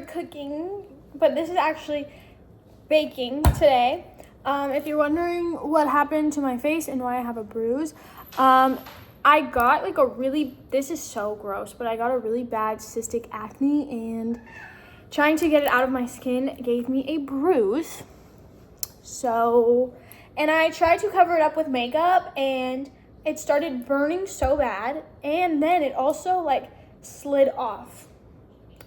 cooking, but this is actually baking today. If you're wondering what happened to my face and why I have a bruise, I got like this is so gross, but I got a really bad cystic acne, and trying to get it out of my skin gave me a bruise. So, and I tried to cover it up with makeup, and it started burning so bad, and then it also like slid off.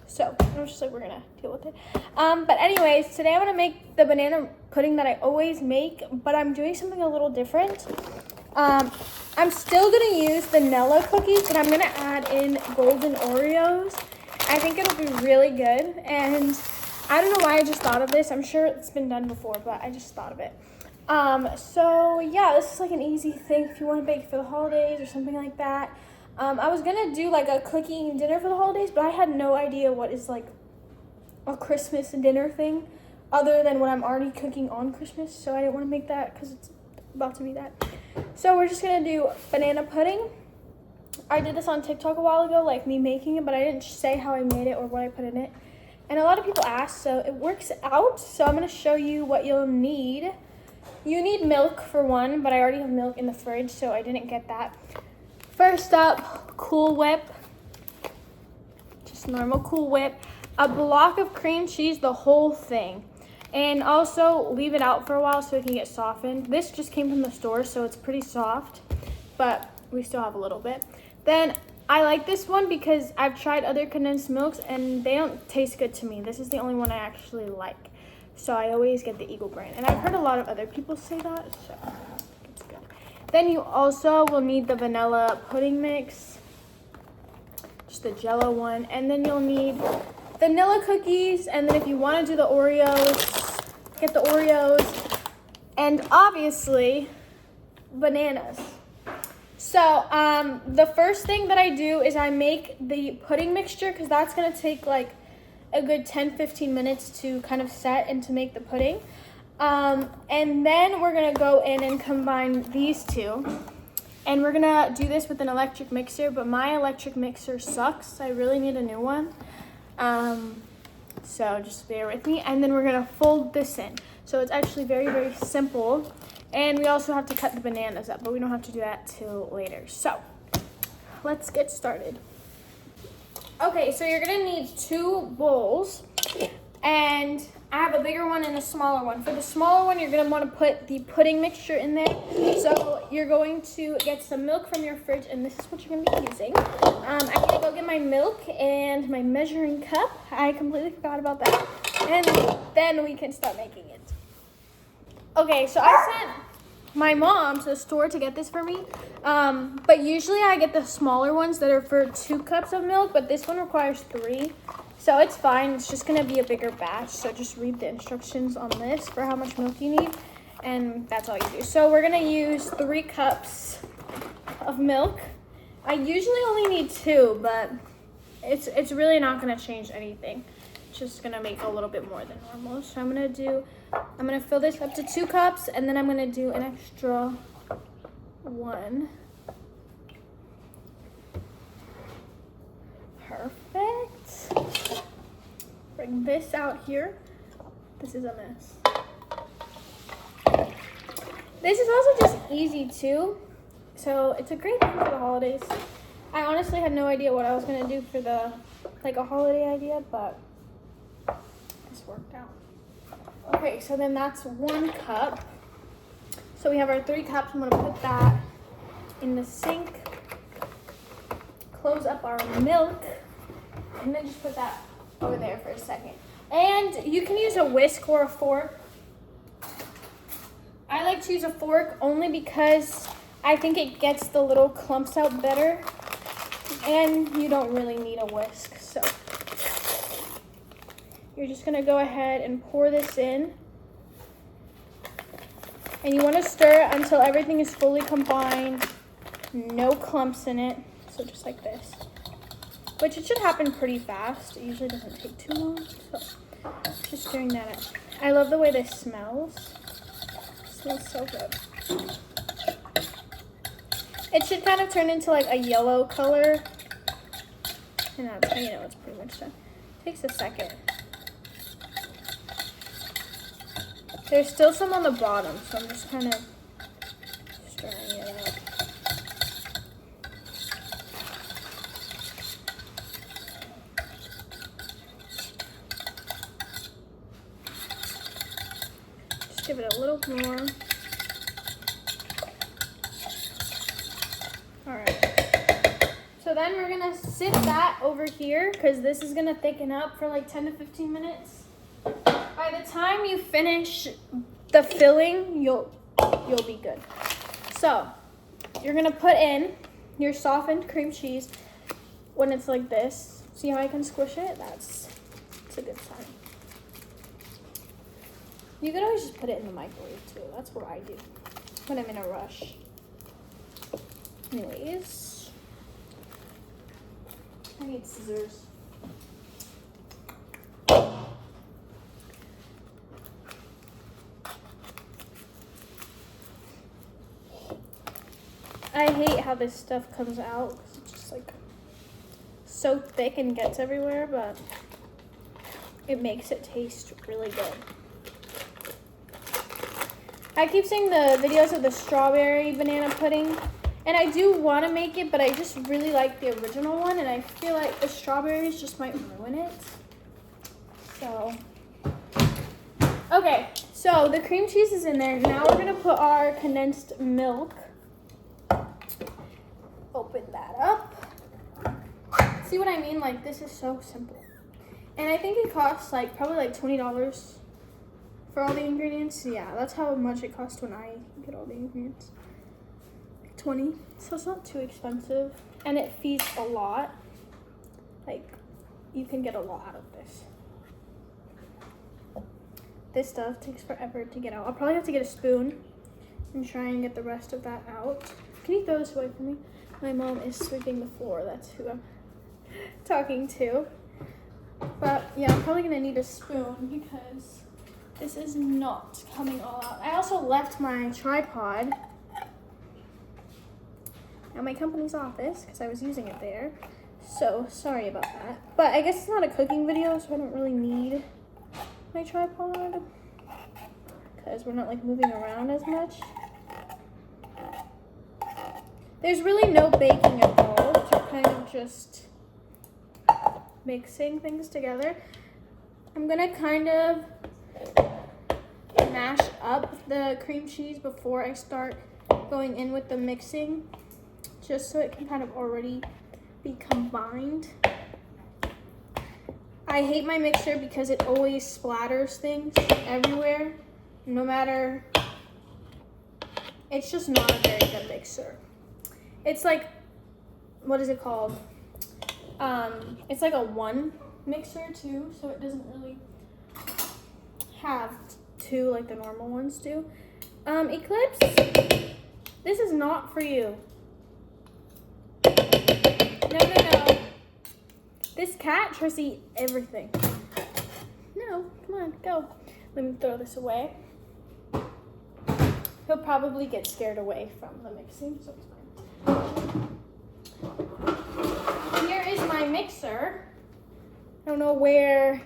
So I was just like, we're gonna deal with it. But anyways, today I'm gonna make the banana pudding that I always make, but I'm doing something a little different. I'm still gonna use vanilla cookies, but I'm gonna add in golden Oreos. I think it'll be really good, and I don't know why I just thought of this. I'm sure it's been done before, but I just thought of it. So yeah, this is like an easy thing if you want to bake for the holidays or something like that. I was gonna do like a cooking dinner for the holidays, but I had no idea what is like a Christmas dinner thing other than what I'm already cooking on Christmas, so I didn't want to make that because it's about to be that. So we're just gonna do banana pudding. I did this on TikTok a while ago, like me making it, but I didn't say how I made it or what I put in it. And a lot of people asked, so it works out. So I'm gonna show you what you'll need. You need milk for one, but I already have milk in the fridge, so I didn't get that. First up, Cool Whip. Just normal Cool Whip. A block of cream cheese, the whole thing. And also leave it out for a while so it can get softened. This just came from the store, so it's pretty soft, but we still have a little bit. Then I like this one because I've tried other condensed milks and they don't taste good to me. This is the only one I actually like. So I always get the Eagle brand. And I've heard a lot of other people say that, so it's good. Then you also will need the vanilla pudding mix, just the Jello one. And then you'll need vanilla cookies, and then if you want to do the Oreos, get the Oreos, and obviously bananas. So the first thing that I do is I make the pudding mixture, because that's going to take like a good 10-15 minutes to kind of set and to make the pudding. And then we're going to go in and combine these two. And we're going to do this with an electric mixer, but my electric mixer sucks. I really need a new one. So just bear with me. And then we're going to fold this in. So it's actually very, very simple. And we also have to cut the bananas up, but we don't have to do that till later. So let's get started. Okay, so you're gonna need 2 bowls, and I have a bigger one and a smaller one. For the smaller one, you're gonna wanna put the pudding mixture in there. So you're going to get some milk from your fridge, and this is what you're gonna be using. I'm gonna go get my milk and my measuring cup. I completely forgot about that. And then we can start making it. Okay, so I sent my mom to the store to get this for me, but usually I get the smaller ones that are for 2 cups of milk, but this one requires 3, so it's fine. It's just gonna be a bigger batch, so just read the instructions on this for how much milk you need, and that's all you do. So we're gonna use 3 cups of milk. I usually only need 2, but it's really not gonna change anything. It's just gonna make a little bit more than normal. So I'm gonna fill this up to 2 cups, and then I'm gonna do an extra 1. Perfect. Bring this out here. This is a mess. This is also just easy too. So it's a great thing for the holidays. I honestly had no idea what I was gonna do for a holiday idea, but this worked out. Okay, so then that's 1 cup. So we have our 3 cups. I'm gonna put that in the sink. Close up our milk, and then just put that over there for a second. And you can use a whisk or a fork. I like to use a fork only because I think it gets the little clumps out better, and you don't really need a whisk. So you're just gonna go ahead and pour this in. And you wanna stir it until everything is fully combined, no clumps in it. So just like this, which it should happen pretty fast. It usually doesn't take too long, so just stirring that up. I love the way this smells. It smells so good. It should kind of turn into like a yellow color, and that's how you know it's pretty much done. It takes a second. There's still some on the bottom, so I'm just kind of stirring it up. Just give it a little more. All right. So then we're gonna sit that over here because this is gonna thicken up for like 10 to 15 minutes. By the time you finish the filling, you'll be good. So you're gonna put in your softened cream cheese when it's like this. See how I can squish it? That's a good sign. You could always just put it in the microwave too. That's what I do when I'm in a rush. Anyways, I need scissors. I hate how this stuff comes out. It's just like so thick and gets everywhere, but it makes it taste really good. I keep seeing the videos of the strawberry banana pudding, and I do want to make it, but I just really like the original one, and I feel like the strawberries just might ruin it. So, okay, so the cream cheese is in there. Now we're gonna put our condensed milk. Open that up. See what I mean? Like, this is so simple. And I think it costs like probably like $20 for all the ingredients. Yeah, that's how much it costs when I get all the ingredients. 20. So it's not too expensive. And it feeds a lot. Like, you can get a lot out of this. This stuff takes forever to get out. I'll probably have to get a spoon and try and get the rest of that out. Can you throw this away for me? My mom is sweeping the floor. That's who I'm talking to. But yeah, I'm probably gonna need a spoon because this is not coming all out. I also left my tripod at my company's office because I was using it there. So sorry about that. But I guess it's not a cooking video, so I don't really need my tripod because we're not like moving around as much. There's really no baking involved. You're kind of just mixing things together. I'm gonna kind of mash up the cream cheese before I start going in with the mixing, just so it can kind of already be combined. I hate my mixer because it always splatters things everywhere, no matter. It's just not a very good mixer. It's like, what is it called? It's like a one mixer too, so it doesn't really have two like the normal ones do. Eclipse, this is not for you. No. This cat tries to eat everything. No, come on, go. Let me throw this away. He'll probably get scared away from the mixing, so it's fine. Here is my mixer. I don't know where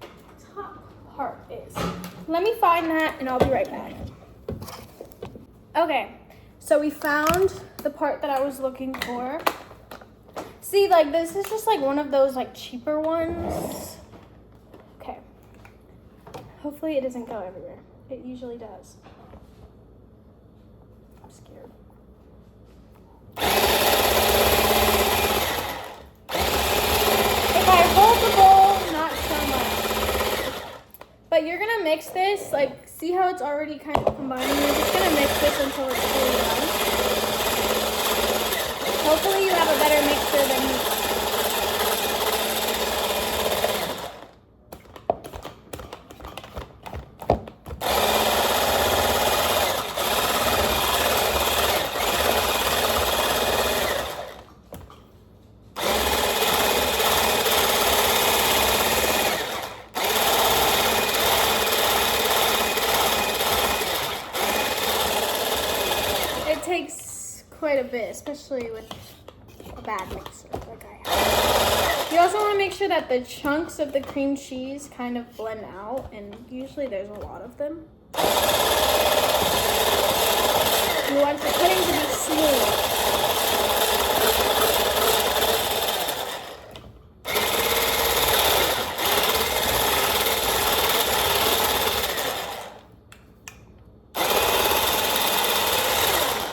the top part is. Let me find that and I'll be right back. Okay, so we found the part that I was looking for. See, like, this is just like one of those like cheaper ones. Okay. Hopefully it doesn't go everywhere. It usually does. I'm scared. If I hold the bowl, not so much. But you're gonna mix this, like, see how it's already kind of combining? You're just gonna mix this until it's fully done. Hopefully you have a better mixer than me. It takes quite a bit, especially with a bad mixer like I have. You also want to make sure that the chunks of the cream cheese kind of blend out, and usually there's a lot of them. You want the pudding to be smooth.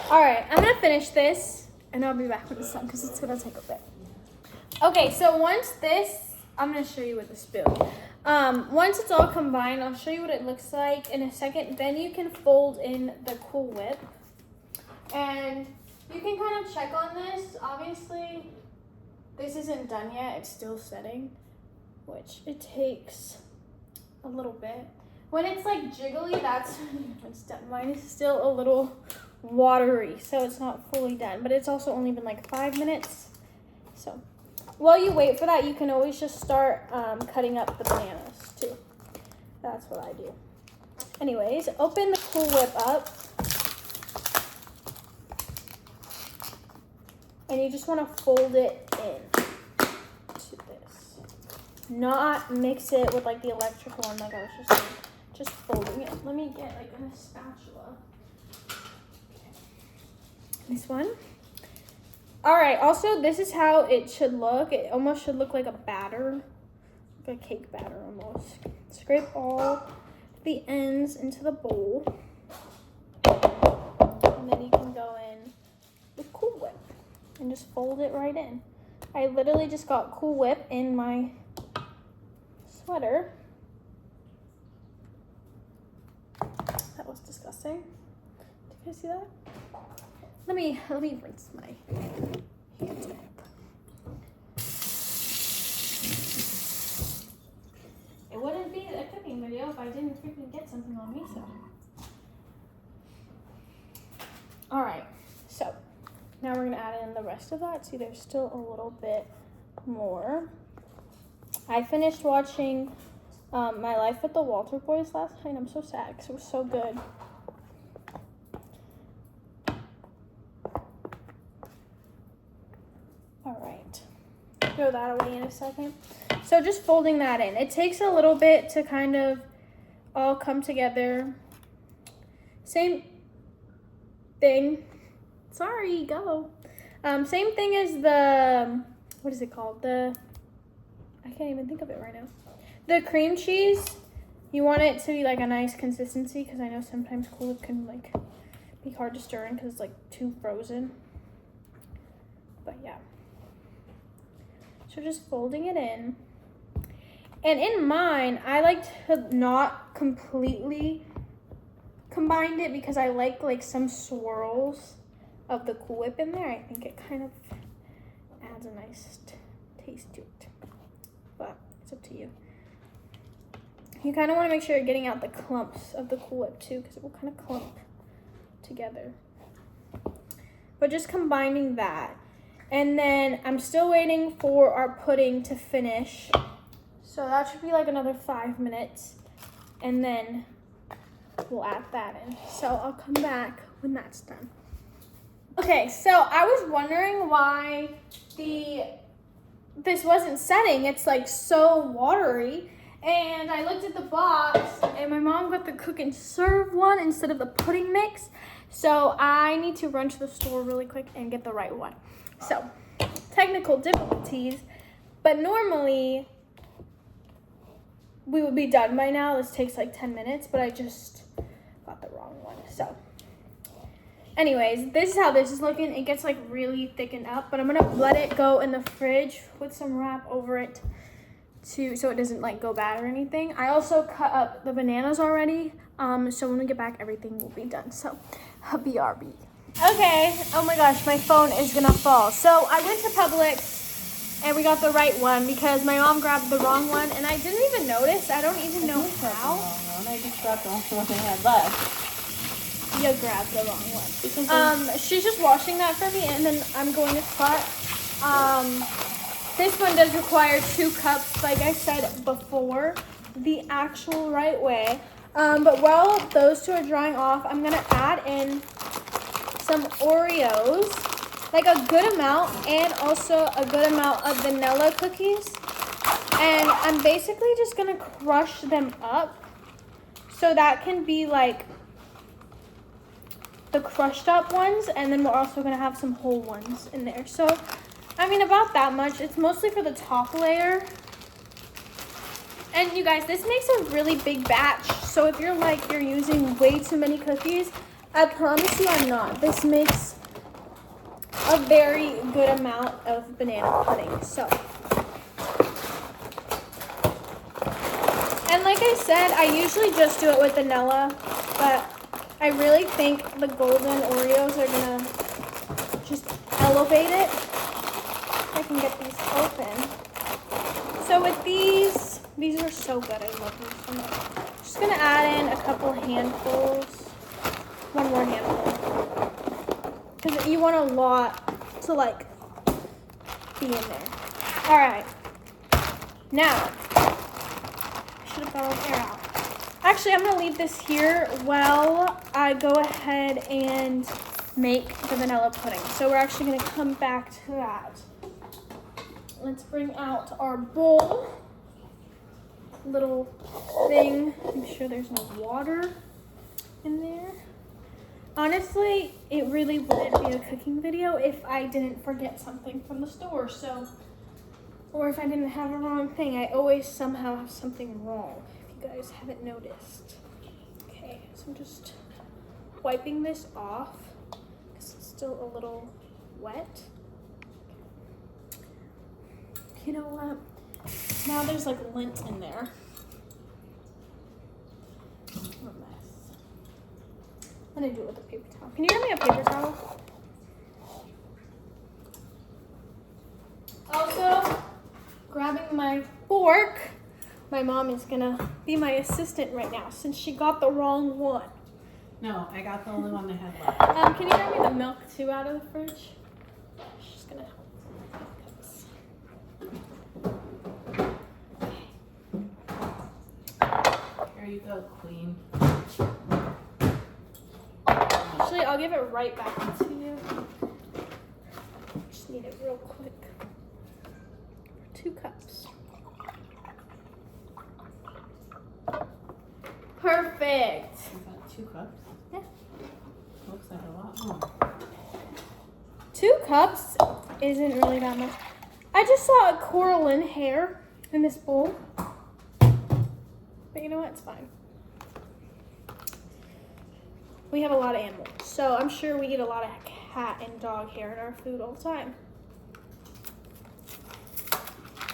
All right, I'm gonna finish this, and I'll be back when it's done because it's gonna take a bit. Okay, so once this, I'm gonna show you with the spoon. Once it's all combined, I'll show you what it looks like in a second. Then you can fold in the Cool Whip. And you can kind of check on this. Obviously, this isn't done yet. It's still setting, which it takes a little bit. When it's like jiggly, that's when it's done. Mine is still a little watery, so it's not fully done. But it's also only been like 5 minutes. So while you wait for that, you can always just start cutting up the bananas too. That's what I do. Anyways, open the Cool Whip up. And you just want to fold it in to this. Not mix it with like the electric one like I was just saying. Just folding it. Let me get like a spatula. This one. All right, also this is how it should look. It almost should look like a batter, like a cake batter almost. Scrape all the ends into the bowl. And then you can go in with Cool Whip and just fold it right in. I literally just got Cool Whip in my sweater. That was disgusting. Did you guys see that? Let me rinse my hands up. It wouldn't be a cooking video if I didn't freaking get something on me, so. All right, so now we're gonna add in the rest of that. See, there's still a little bit more. I finished watching My Life with the Walter Boys last night, and I'm so sad because it was so good. All right, throw that away in a second. So just folding that in. It takes a little bit to kind of all come together. Same thing. Sorry, go. Same thing as the, what is it called? I can't even think of it right now. The cream cheese, you want it to be like a nice consistency because I know sometimes Cool Whip can like be hard to stir in because it's like too frozen. But yeah. So just folding it in. And in mine, I like to not completely combine it because I like some swirls of the Cool Whip in there. I think it kind of adds a nice taste to it. But it's up to you. You kind of want to make sure you're getting out the clumps of the Cool Whip too because it will kind of clump together. But just combining that. And then I'm still waiting for our pudding to finish. So that should be like another 5 minutes. And then we'll add that in. So I'll come back when that's done. Okay, so I was wondering why this wasn't setting. It's like so watery. And I looked at the box and my mom got the cook and serve one instead of the pudding mix. So I need to run to the store really quick and get the right one. So, technical difficulties, but normally we would be done by now. This takes like 10 minutes, but I just got the wrong one. So, anyways, this is how this is looking. It gets like really thickened up, but I'm gonna let it go in the fridge with some wrap over it so it doesn't like go bad or anything. I also cut up the bananas already, so when we get back, everything will be done. So, BRB. Okay, oh my gosh, my phone is gonna fall. So I went to Publix and we got the right one because my mom grabbed the wrong one and I didn't even notice. I don't even know how. I just grabbed the one they had left. You grabbed the wrong one. She's just washing that for me and then I'm going to cut. This one does require 2 cups, like I said before, the actual right way. But while those 2 are drying off, I'm gonna add in some Oreos. like a good amount and also a good amount of vanilla cookies. And I'm basically just gonna crush them up. So that can be like the crushed up ones, and then we're also gonna have some whole ones in there. So, I mean, about that much. It's mostly for the top layer. And you guys, this makes a really big batch. So if you're like, you're using way too many cookies, I promise you I'm not. This makes a very good amount of banana pudding. So, and like I said, I usually just do it with vanilla, but I really think the golden Oreos are gonna just elevate it. If I can get these open. So with these are so good. I love them so much. Just gonna add in a couple handfuls. One more handful. Because you want a lot to like be in there. All right. Now, I should have got all the air out. Actually, I'm gonna leave this here while I go ahead and make the vanilla pudding. So we're actually gonna come back to that. Let's bring out our bowl. Little thing. Make sure there's no water in there. Honestly, it really wouldn't be a cooking video if I didn't forget something from the store. So, or if I didn't have a wrong thing. I always somehow have something wrong, if you guys haven't noticed. Okay, so I'm just wiping this off because it's still a little wet. You know what? Now there's like lint in there. What a mess. I'm gonna do it with a paper towel. Can you get me a paper towel? Also, grabbing my fork. My mom is gonna be my assistant right now since she got the wrong one. No, I got the only one they had left. Can you grab me the milk too out of the fridge? She's gonna help. Here you go, queen. Actually, I'll give it right back to you. Just need it real quick. 2 cups. Perfect. Is that 2 cups? Yeah. Looks like a lot more. 2 cups isn't really that much. I just saw a Coraline hair in this bowl. But you know what? It's fine. We have a lot of animals, so I'm sure we eat a lot of cat and dog hair in our food all the time.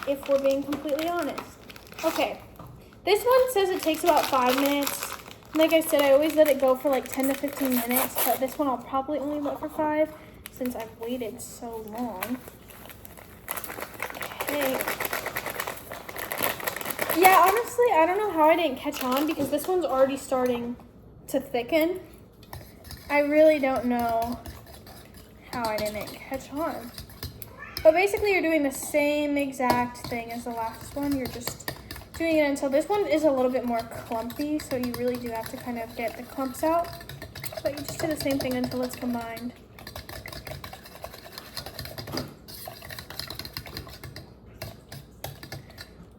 If we're being completely honest. Okay, this one says it takes about 5 minutes. Like I said, I always let it go for like 10 to 15 minutes, but this one I'll probably only let for 5 since I've waited so long. Okay. Yeah, honestly, I don't know how I didn't catch on because this one's already starting to thicken. I really don't know how I didn't catch on. But basically, you're doing the same exact thing as the last one. You're just doing it until this one is a little bit more clumpy, so you really do have to kind of get the clumps out. But you just do the same thing until it's combined.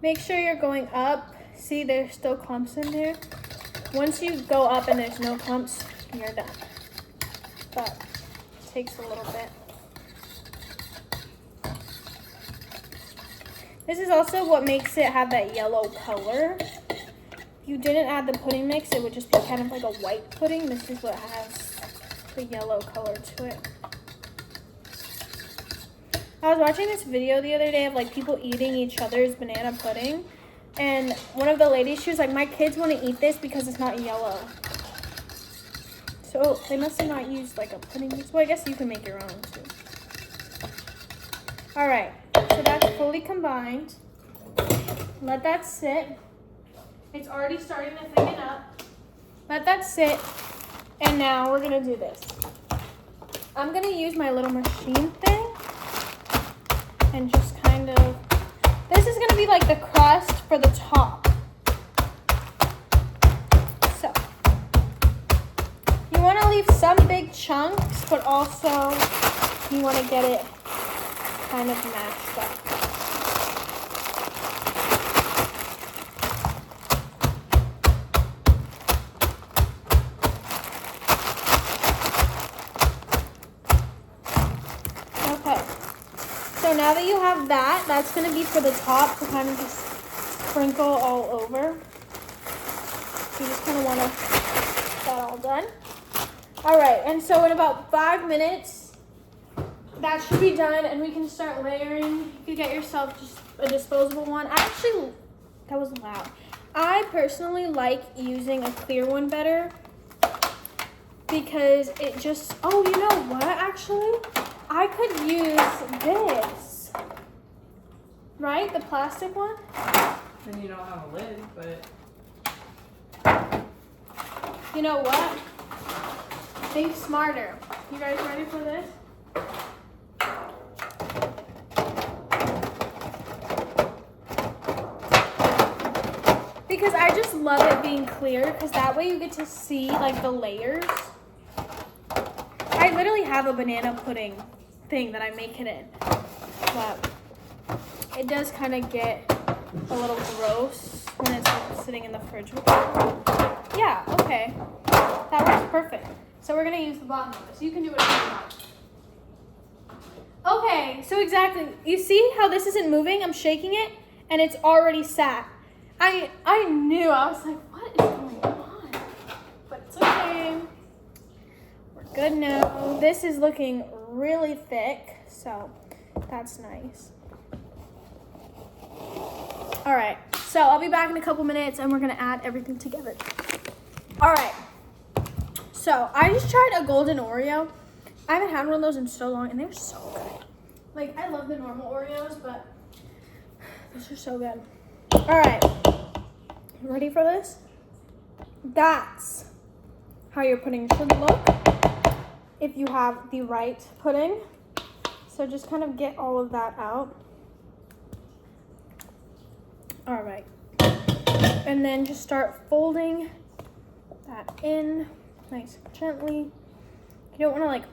Make sure you're going up. See, there's still clumps in there. Once you go up and there's no clumps, you're done. But it takes a little bit. This is also what makes it have that yellow color. If you didn't add the pudding mix, it would just be kind of like a white pudding. This is what has the yellow color to it. I was watching this video the other day of like people eating each other's banana pudding. And one of the ladies, she was like, my kids want to eat this because it's not yellow. So they must have not used like a pudding mix. Well, I guess you can make your own too. All right, so that's fully combined. Let that sit. It's already starting to thicken up. Let that sit. And now we're gonna do this. I'm gonna use my little machine thing and just kind of, this is gonna be like the crust for the top. So, you wanna leave some big chunks but also you want to get it kind of mashed up. Okay, so now that you have that, that's going to be for the top to kind of just sprinkle all over. You just kind of want to get that all done. All right, and so in about 5 minutes, that should be done, and we can start layering. You get yourself just a disposable one. That was loud. I personally like using a clear one better because it just, oh, you know what, actually? I could use this, right? The plastic one? Then you don't have a lid, but... You know what? Think smarter. You guys ready for this? Because I just love it being clear, because that way you get to see like the layers. I literally have a banana pudding thing that I make it in, but it does kind of get a little gross when it's like sitting in the fridge with it. Yeah, okay. That works perfect. So we're gonna use the bottom of this. You can do whatever you want. Okay, so exactly. You see how this isn't moving? I'm shaking it and it's already sat. I knew, I was like, what is going on? But it's okay. We're good now. This is looking really thick, so that's nice. All right, so I'll be back in a couple minutes and we're gonna add everything together. All right, so I just tried a golden Oreo. I haven't had one of those in so long and they're so good. Like, I love the normal Oreos, but those are so good. All right, ready for this? That's how your pudding should look if you have the right pudding. So just kind of get all of that out. All right, and then just start folding that in nice and gently. You don't want to like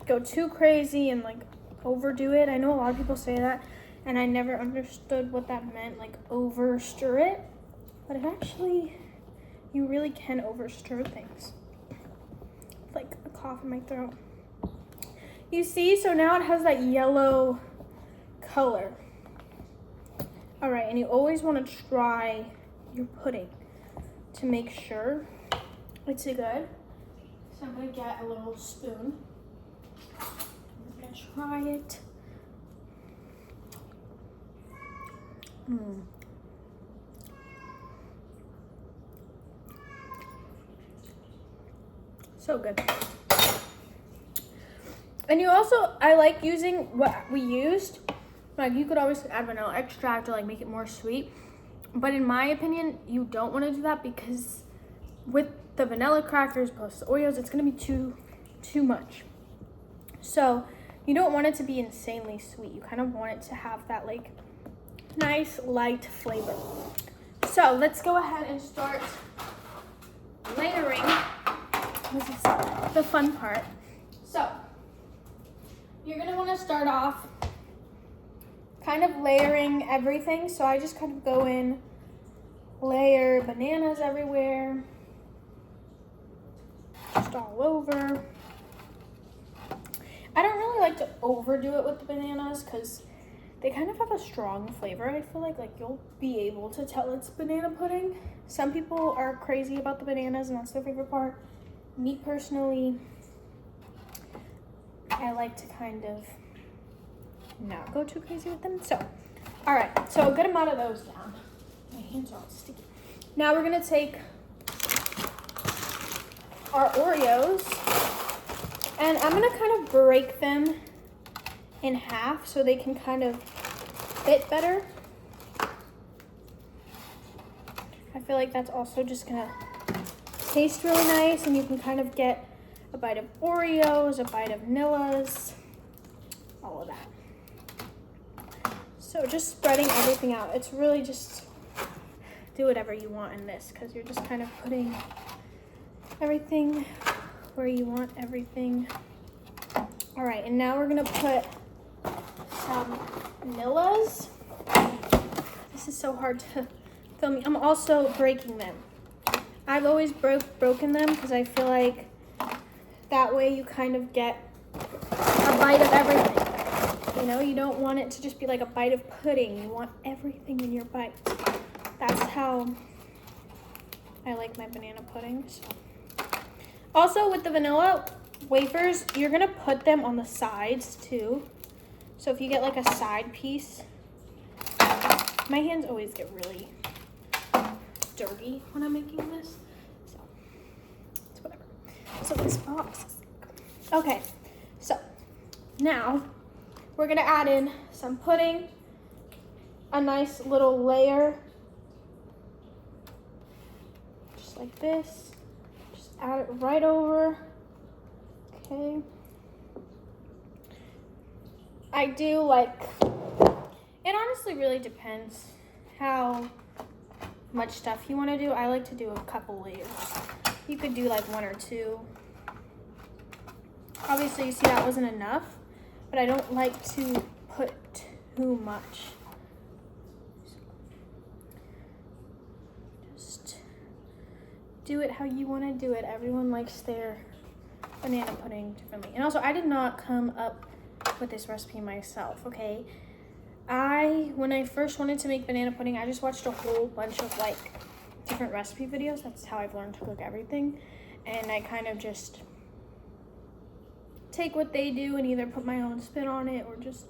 go too crazy and like overdo it. I know a lot of people say that, and I never understood what that meant, like over stir it, but it actually, you really can over stir things. It's like a cough in my throat. You see, so now it has that yellow color. All right, and you always want to try your pudding to make sure it's good. So I'm gonna get a little spoon. I'm gonna try it. So good. And you also, I like using what we used. Like, you could always add vanilla extract or like make it more sweet. But in my opinion, you don't want to do that because with the vanilla crackers plus the Oreos, it's going to be too much. So you don't want it to be insanely sweet. You kind of want it to have that like nice light flavor. So let's go ahead and start layering. This is the fun part. So you're going to want to start off kind of layering everything. So I just kind of go in, layer bananas everywhere, just all over. I don't really like to overdo it with the bananas because they kind of have a strong flavor. I feel like you'll be able to tell it's banana pudding. Some people are crazy about the bananas and that's their favorite part. Me personally, I like to kind of not go too crazy with them. So, all right, so a good amount of those down. My hands are all sticky. Now we're gonna take our Oreos and I'm gonna kind of break them in half so they can kind of fit better. I feel like that's also just gonna taste really nice and you can kind of get a bite of Oreos, a bite of vanillas, all of that. So just spreading everything out. It's really just do whatever you want in this because you're just kind of putting everything where you want everything. All right, and now we're gonna put some vanillas. This is so hard to film. I'm also breaking them. I've always broken them because I feel like that way you kind of get a bite of everything. You know, you don't want it to just be like a bite of pudding. You want everything in your bite. That's how I like my banana puddings. Also, with the vanilla wafers, you're gonna put them on the sides too. So if you get like a side piece, my hands always get really dirty when I'm making this, so it's whatever. So this box is okay. So now we're gonna add in some pudding, a nice little layer, just like this. Just add it right over. Okay. I do like, it honestly really depends how much stuff you want to do. I like to do a couple layers. You could do like 1 or 2. Obviously, you see that wasn't enough, but I don't like to put too much. Just do it how you want to do it. Everyone likes their banana pudding differently. And also, I did not come up with this recipe myself, okay? When I first wanted to make banana pudding, I just watched a whole bunch of like different recipe videos. That's how I've learned to cook everything. And I kind of just take what they do and either put my own spin on it or just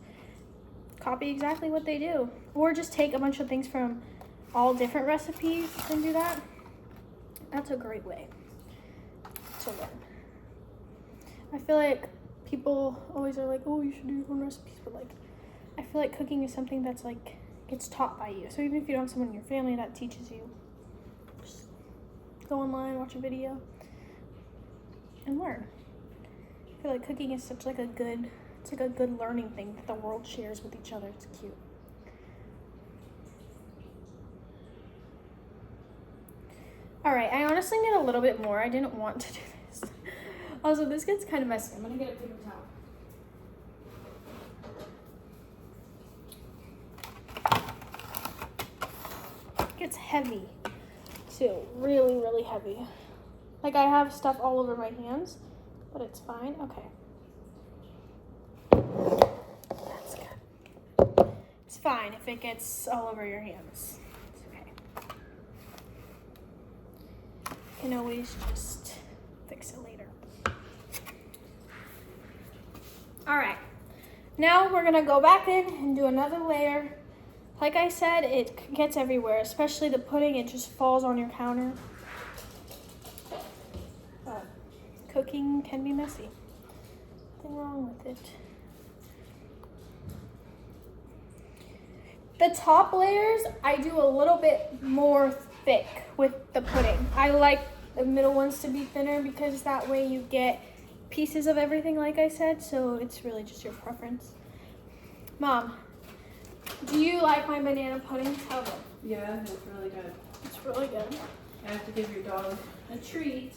copy exactly what they do. Or just take a bunch of things from all different recipes and do that. That's a great way to learn. I feel like people always are like, oh, you should do your own recipes, but like, I feel like cooking is something that's like, gets taught by you. So even if you don't have someone in your family that teaches you, just go online, watch a video, and learn. I feel like cooking is such like a good, it's like a good learning thing that the world shares with each other. It's cute. All right, I honestly need a little bit more. I didn't want to do this. Also, this gets kind of messy. I'm gonna get a paper towel. It gets heavy too, really, really heavy. Like I have stuff all over my hands, but it's fine. Okay. That's good. It's fine if it gets all over your hands. It's okay. You can always just fix it later. All right, now we're gonna go back in and do another layer. Like I said, it gets everywhere, especially the pudding. It just falls on your counter. But cooking can be messy. Nothing wrong with it. The top layers, I do a little bit more thick with the pudding. I like the middle ones to be thinner because that way you get pieces of everything, like I said, so it's really just your preference. Mom, do you like my banana pudding? Tell them. Yeah, it's really good. It's really good. I have to give your dog a treat.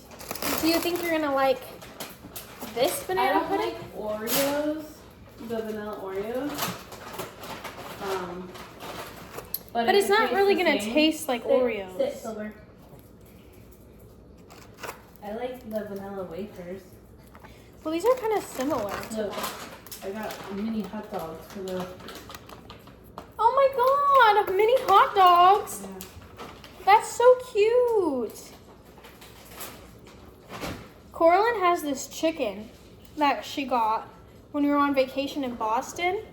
Do you think you're gonna like this banana pudding? Like Oreos, the vanilla Oreos. But it's not really gonna taste like Oreos. Sit, Silver. I like the vanilla wafers. Well, these are kind of similar. Look, I got mini hot dogs for the. Oh my god, mini hot dogs. Yeah. That's so cute. Coraline has this chicken that she got when we were on vacation in Boston,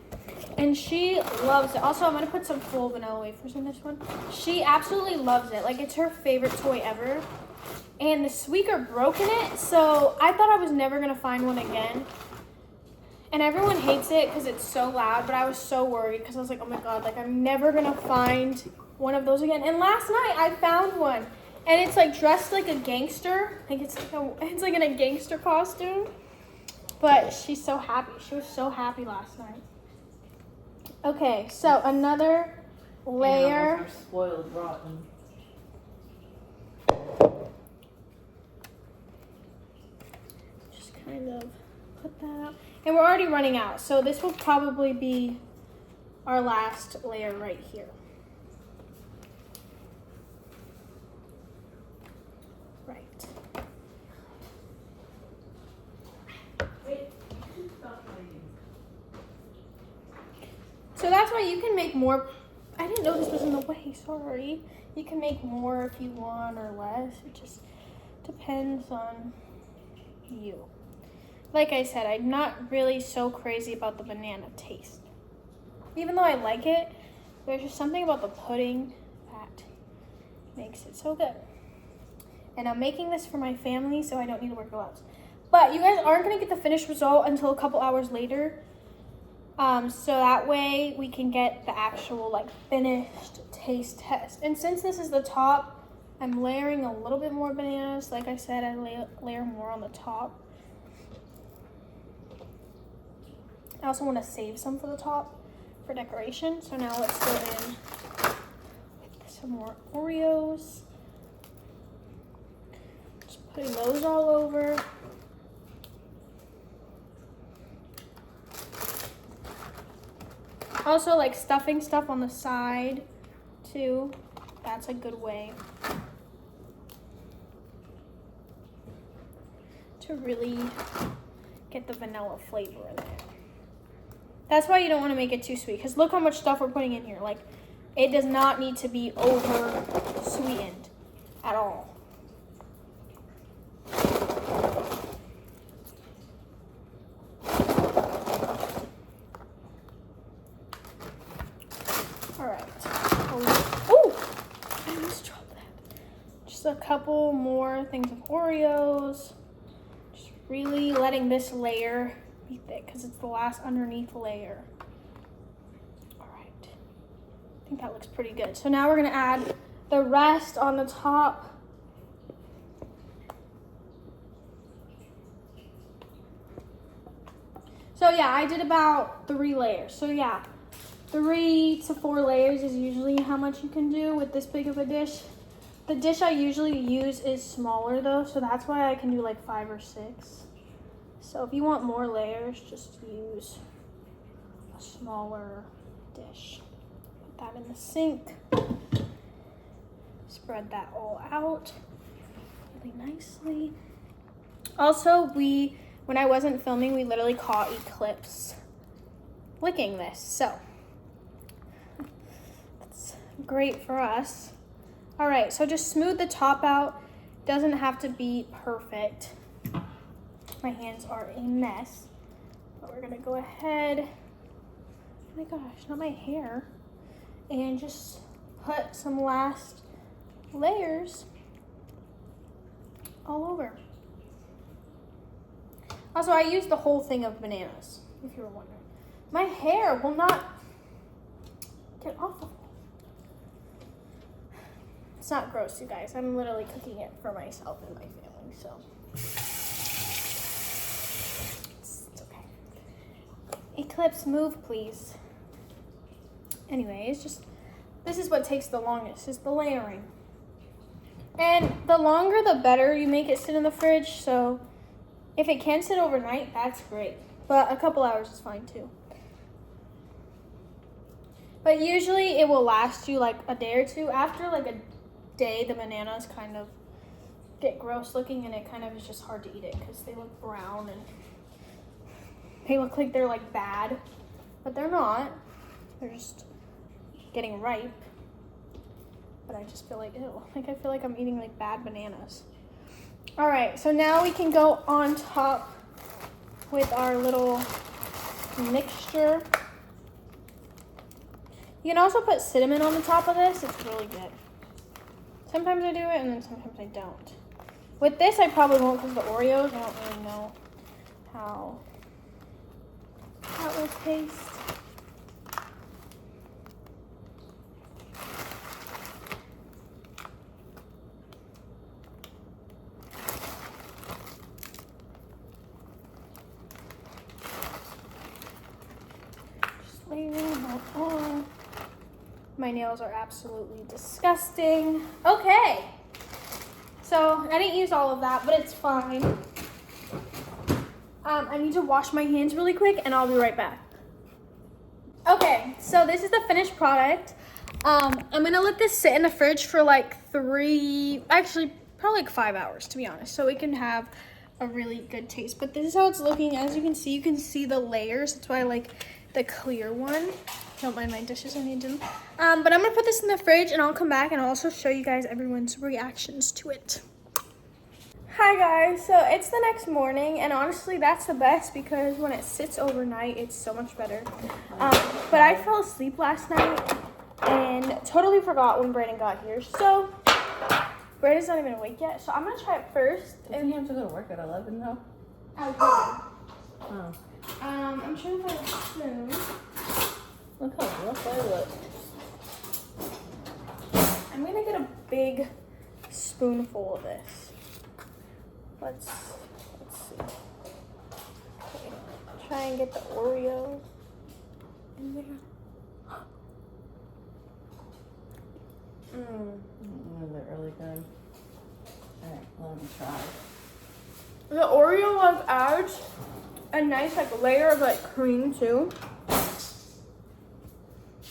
and she loves it. Also, I'm gonna put some full vanilla wafers in this one. She absolutely loves it. Like, it's her favorite toy ever. And the squeaker broke in it, so I thought I was never gonna find one again. And everyone hates it because it's so loud, but I was so worried because I was like, oh my god, like I'm never gonna find one of those again. And last night I found one, and it's like dressed like a gangster. Like it's like in a gangster costume. But she's so happy. She was so happy last night. Okay, so another layer. Animals are spoiled rotten. And we're already running out, so this will probably be our last layer right here. Right. So that's why you can make more. I didn't know this was in the way, sorry. You can make more if you want or less. It just depends on you. Like I said, I'm not really so crazy about the banana taste. Even though I like it, there's just something about the pudding that makes it so good. And I'm making this for my family, so I don't need to wear gloves. But you guys aren't gonna get the finished result until a couple hours later. So that way we can get the actual like finished taste test. And since this is the top, I'm layering a little bit more bananas. Like I said, I layer more on the top. I also want to save some for the top for decoration. So now let's go in with some more Oreos. Just putting those all over. Also, like stuffing stuff on the side too. That's a good way to really get the vanilla flavor in there. That's why you don't want to make it too sweet, because look how much stuff we're putting in here. Like, it does not need to be over sweetened at all. All right. Oh, I almost dropped that. Just a couple more things of Oreos. Just really letting this layer be thick because it's the last underneath layer. All right. I think that looks pretty good. So now we're gonna add the rest on the top. So yeah, I did about 3 layers. So yeah, 3 to 4 layers is usually how much you can do with this big of a dish. The dish I usually use is smaller though, so that's why I can do like 5 or 6. So if you want more layers, just use a smaller dish. Put that in the sink. Spread that all out really nicely. Also, when I wasn't filming, we literally caught Eclipse licking this, so that's great for us. All right, so just smooth the top out. Doesn't have to be perfect. My hands are a mess, but we're gonna go ahead, oh my gosh, not my hair, and just put some last layers all over. Also, I used the whole thing of bananas, if you were wondering. My hair will not get off of me. It's not gross, you guys. I'm literally cooking it for myself and my family, so. It's okay. Eclipse, move, please. Anyways, this is what takes the longest, is the layering. And the longer, the better you make it sit in the fridge, so if it can sit overnight, that's great. But a couple hours is fine too. But usually it will last you like a day or two. After like a day, the bananas kind of get gross looking and it kind of is just hard to eat it because they look brown and they look like they're like bad, but they're not. They're just getting ripe. But I just feel like, ew, like I feel like I'm eating like bad bananas. All right, so now we can go on top with our little mixture. You can also put cinnamon on the top of this. It's really good. Sometimes I do it and then sometimes I don't. With this, I probably won't because the Oreos, I don't really know how that will taste. Oh, my nails are absolutely disgusting. Okay, so I didn't use all of that, but it's fine. I need to wash my hands really quick and I'll be right back. Okay, so this is the finished product. I'm gonna let this sit in the fridge for like probably like 5 hours to be honest, so it can have a really good taste. But this is how it's looking. As you can see the layers. That's why I like the clear one. Don't mind my dishes, I need them. But I'm gonna put this in the fridge and I'll come back and I'll also show you guys everyone's reactions to it. Hi guys, so it's the next morning and honestly that's the best because when it sits overnight it's so much better. But I fell asleep last night and totally forgot when Brandon got here. So Brandon's not even awake yet, so I'm gonna try it first. And you have to go to work at 11 though? Oh. I'm trying to find a spoon. Look how rough I look. I'm gonna get a big spoonful of this. Let's see. Okay. Try and get the Oreo in there. They're really good. Alright, let me try. The Oreo like adds a nice like layer of like cream too.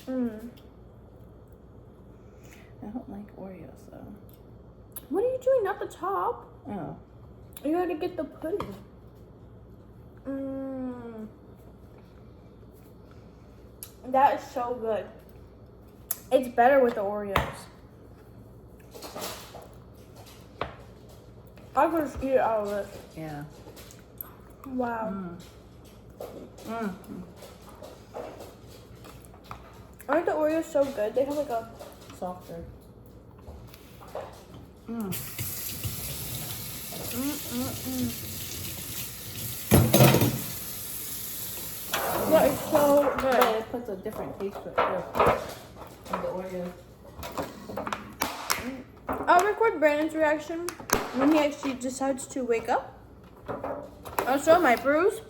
I don't like Oreos though. What are you doing? Not the top. Oh. You gotta get the pudding. That is so good. It's better with the Oreos. I could just eat it out of it. Yeah. Wow. Aren't the Oreos so good? They have like a Softer. that is so But good. it puts a different taste to it too. Of the Oreos. I'll record Brandon's reaction when he actually decides to wake up. Also, my bruise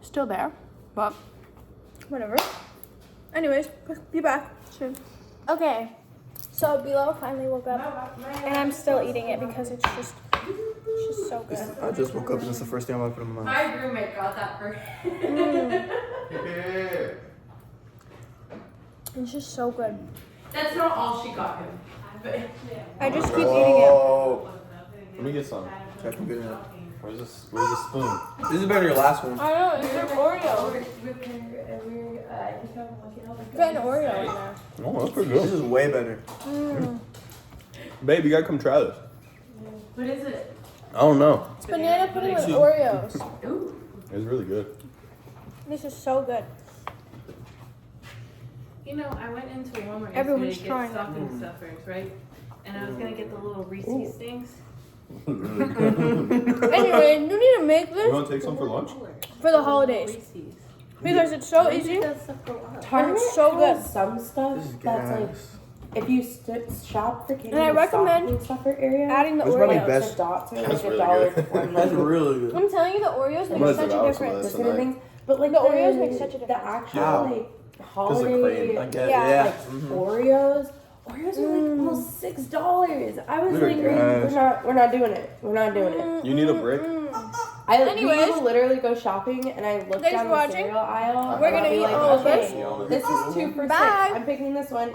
still there, but whatever. Anyways, be back soon. Okay, so Bilo finally woke up, and I'm still eating it because it's just so good. I just woke up and it's the first thing I'm gonna put in my mouth. My roommate got that for It's just so good. That's not all she got him. But I just keep eating it. Oh, Let me get some. I can get it. Where's the spoon? This is better than your last one. I know, it's an Oreo. Got an Oreo in there. Oh, that's pretty This good. is way better. Babe, you gotta come try this. what is it? I don't know. It's banana pudding with Oreos. Ooh. It's really good. This is so good. You know, I went into Walmart Everyone's yesterday to trying get stocking stuffers, right? And I was gonna get the little Reese's things. Anyway, you need to make You this wanna take some for lunch? for the holidays Reese's. because it's so easy. That stuff go up. Target It's so good. has some stuff This is that's like, gas. if you shop for candy And I in the recommend stocking stuffer area, Adding the This is probably Oreos. best. the dots are That's like really $1 good. for one. That's really good. I'm telling you, the Oreos I'm make gonna such sit a out some of difference. this. This kind of things. But like The Oreos make such a the difference. actual How? like Because of holiday cream. I get Yeah. yeah. like Oreos are like almost $6. I was They're like, gas. we're not doing it. We're not doing it. You need a brick? We Anyways. will literally go shopping and I look Thanks down for the watching. cereal aisle. We're and I'll gonna be eat like, all of okay, this. this is 2 for $6. Bye. I'm picking this one.